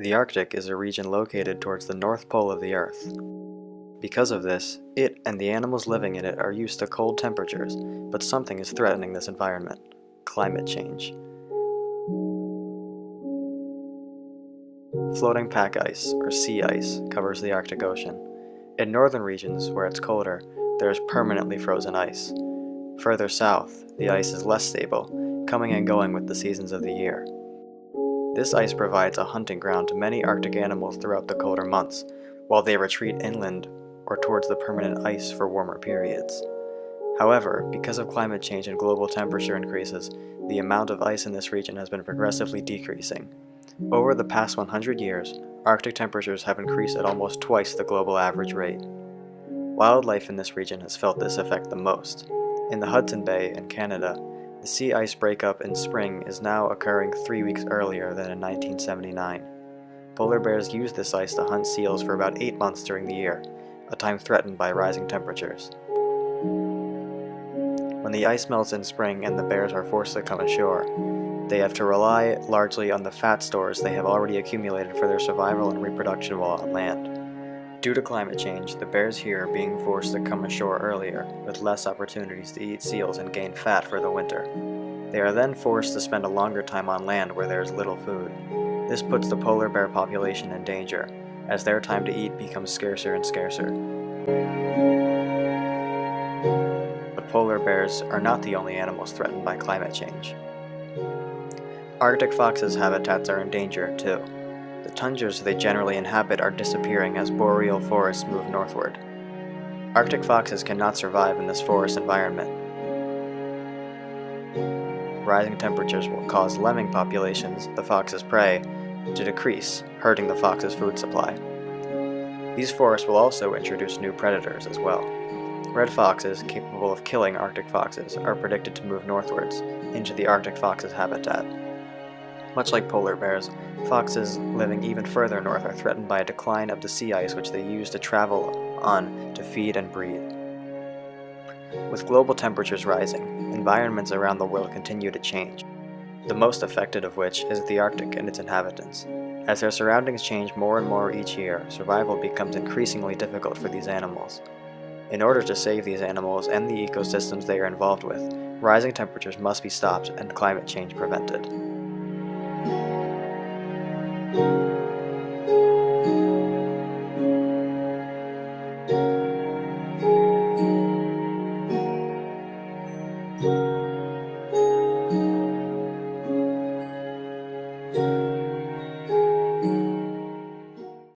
The Arctic is a region located towards the North Pole of the Earth. Because of this, it and the animals living in it are used to cold temperatures, but something is threatening this environment: climate change. Floating pack ice, or sea ice, covers the Arctic Ocean. In northern regions, where it's colder, there is permanently frozen ice. Further south, the ice is less stable, coming and going with the seasons of the year. This ice provides a hunting ground to many Arctic animals throughout the colder months, while they retreat inland or towards the permanent ice for warmer periods. However, because of climate change and global temperature increases, the amount of ice in this region has been progressively decreasing. Over the past 100 years, Arctic temperatures have increased at almost twice the global average rate. Wildlife in this region has felt this effect the most. In the Hudson Bay in Canada, the sea ice breakup in spring is now occurring 3 weeks earlier than in 1979. Polar bears use this ice to hunt seals for about 8 months during the year, a time threatened by rising temperatures. When the ice melts in spring and the bears are forced to come ashore, they have to rely largely on the fat stores they have already accumulated for their survival and reproduction while on land. Due to climate change, the bears here are being forced to come ashore earlier, with less opportunities to eat seals and gain fat for the winter. They are then forced to spend a longer time on land where there is little food. This puts the polar bear population in danger, as their time to eat becomes scarcer and scarcer. But polar bears are not the only animals threatened by climate change. Arctic foxes' habitats are in danger, too. The tundras they generally inhabit are disappearing as boreal forests move northward. Arctic foxes cannot survive in this forest environment. Rising temperatures will cause lemming populations, the fox's prey, to decrease, hurting the fox's food supply. These forests will also introduce new predators as well. Red foxes, capable of killing Arctic foxes, are predicted to move northwards, into the Arctic fox's habitat. Much like polar bears, foxes living even further north are threatened by a decline of the sea ice which they use to travel on to feed and breed. With global temperatures rising, environments around the world continue to change, the most affected of which is the Arctic and its inhabitants. As their surroundings change more and more each year, survival becomes increasingly difficult for these animals. In order to save these animals and the ecosystems they are involved with, rising temperatures must be stopped and climate change prevented.